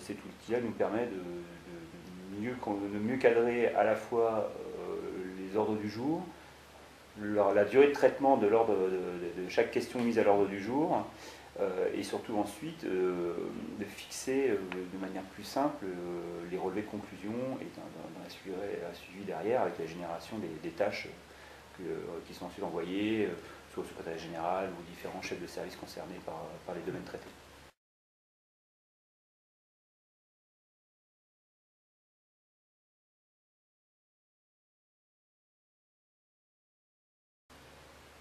cet outil-là nous permet de mieux cadrer à la fois les ordres du jour, la durée de traitement de chaque question mise à l'ordre du jour, et surtout ensuite de fixer de manière plus simple les relevés de conclusion et d'un suivi derrière avec la génération des tâches qui sont ensuite envoyées soit au secrétaire général ou aux différents chefs de service concernés par les domaines traités.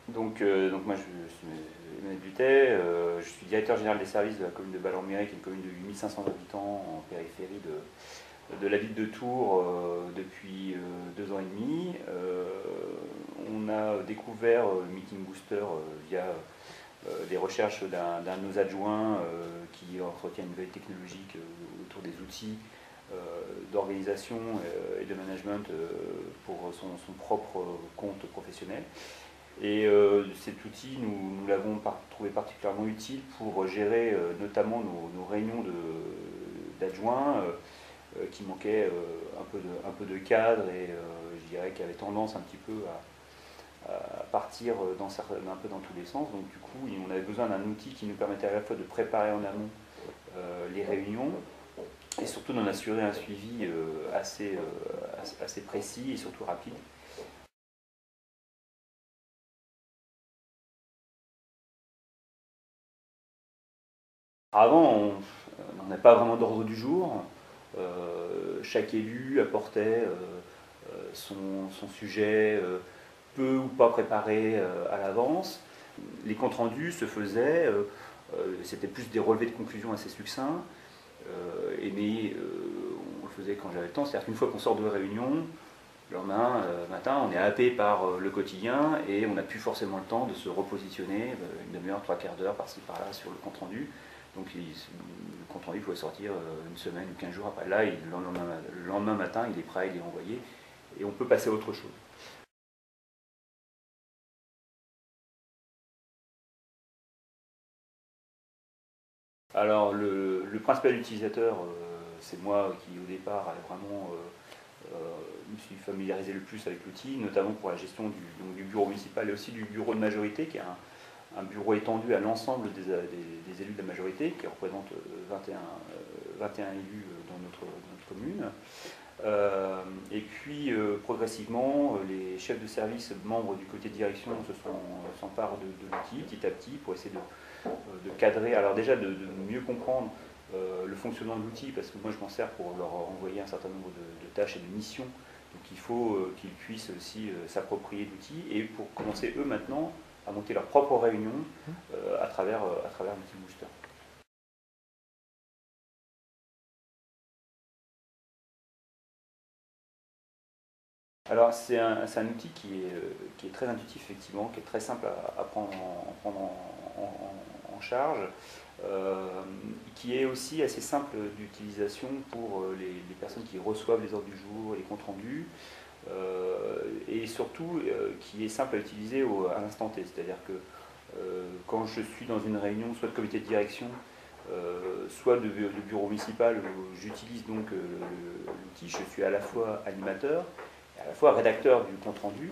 Donc moi je suis Emmanuel Butet, je suis directeur général des services de la commune de Bâle-en-Mirail, qui est une commune de 8500 habitants en périphérie de la ville de Tours depuis 2 ans et demi. On a découvert le Meeting Booster via des recherches d'un de nos adjoints qui entretient une veille technologique autour des outils d'organisation et de management pour son propre compte professionnel. Et cet outil, nous l'avons trouvé particulièrement utile pour gérer notamment nos réunions d'adjoints qui manquaient un peu de cadre et je dirais qui avaient tendance un petit peu à partir un peu dans tous les sens. Donc du coup, on avait besoin d'un outil qui nous permettait à la fois de préparer en amont les réunions et surtout d'en assurer un suivi assez précis et surtout rapide. Avant, on n'avait pas vraiment d'ordre du jour. Chaque élu apportait son sujet peu ou pas préparé à l'avance. Les comptes rendus se faisaient, c'était plus des relevés de conclusion assez succincts, mais on le faisait quand j'avais le temps. C'est-à-dire qu'une fois qu'on sort de réunion, le lendemain matin, on est happé par le quotidien et on n'a plus forcément le temps de se repositionner une demi-heure, 3/4 d'heure par-ci par-là sur le compte rendu. Donc le compte rendu pouvait sortir une semaine ou 15 jours après. Là, le lendemain matin, il est prêt, il est envoyé et on peut passer à autre chose. Alors le principal utilisateur, c'est moi qui au départ a vraiment me suis familiarisé le plus avec l'outil, notamment pour la gestion du bureau municipal et aussi du bureau de majorité, qui est un bureau étendu à l'ensemble des élus de la majorité, qui représente 21 élus dans notre commune. Et puis progressivement, les chefs de service membres du comité de direction s'emparent de l'outil petit à petit pour essayer de cadrer, alors déjà de mieux comprendre le fonctionnement de l'outil, parce que moi je m'en sers pour leur envoyer un certain nombre de tâches et de missions, donc il faut qu'ils puissent aussi s'approprier l'outil, et pour commencer eux maintenant à monter leurs propres réunions à travers Meeting Booster. Alors c'est un outil qui est très intuitif effectivement, qui est très simple à prendre en charge, qui est aussi assez simple d'utilisation pour les personnes qui reçoivent les ordres du jour, les comptes rendus, et surtout qui est simple à utiliser à l'instant T. C'est-à-dire que quand je suis dans une réunion, soit de comité de direction, soit de bureau municipal, où j'utilise donc l'outil, je suis à la fois animateur, à la fois rédacteur du compte rendu.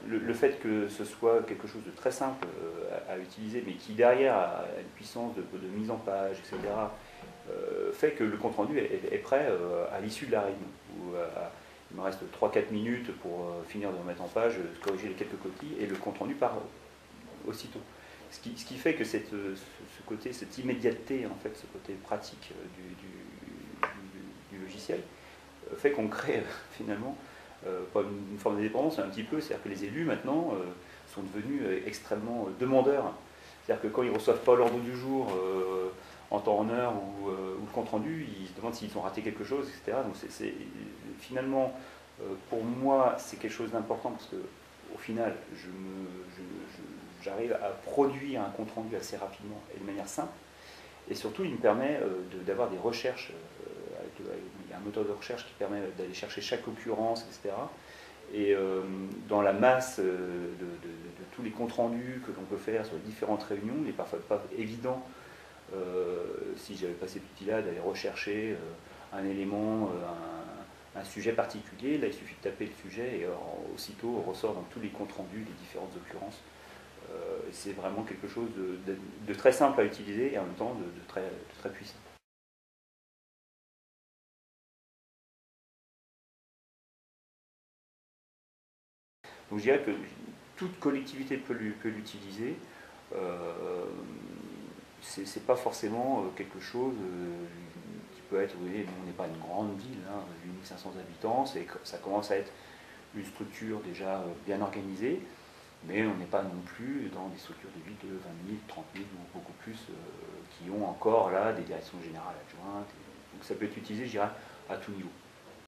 Le fait que ce soit quelque chose de très simple à utiliser, mais qui derrière a une puissance de mise en page, etc., fait que le compte rendu est prêt à l'issue de la réunion. Il me reste 3-4 minutes pour finir de remettre en page, corriger les quelques coquilles, et le compte rendu part aussitôt. Ce qui fait que ce côté, cette immédiateté, en fait, ce côté pratique du logiciel, fait qu'on crée finalement pas une forme de dépendance, un petit peu, c'est-à-dire que les élus maintenant sont devenus extrêmement demandeurs. C'est-à-dire que quand ils ne reçoivent pas l'ordre du jour en temps en heure ou le compte rendu, ils se demandent s'ils ont raté quelque chose, etc. Donc finalement, pour moi, c'est quelque chose d'important parce que au final, j'arrive à produire un compte rendu assez rapidement et de manière simple. Et surtout, il me permet d'avoir des recherches. Il y a un moteur de recherche qui permet d'aller chercher chaque occurrence, etc. Et dans la masse de tous les comptes rendus que l'on peut faire sur les différentes réunions, il n'est parfois pas évident si j'avais pas cet outil-là, d'aller rechercher un élément, un sujet particulier. Là, il suffit de taper le sujet et aussitôt on ressort dans tous les comptes rendus des différentes occurrences. C'est vraiment quelque chose de très simple à utiliser et en même temps de très puissant. Donc je dirais que toute collectivité peut l'utiliser. C'est pas forcément quelque chose qui peut être, vous voyez, on n'est pas une grande ville, hein, 8500 habitants, ça commence à être une structure déjà bien organisée, mais on n'est pas non plus dans des structures de ville de 20 000, 30 000 ou beaucoup plus, qui ont encore là des directions générales adjointes. Donc ça peut être utilisé, je dirais, à tout niveau.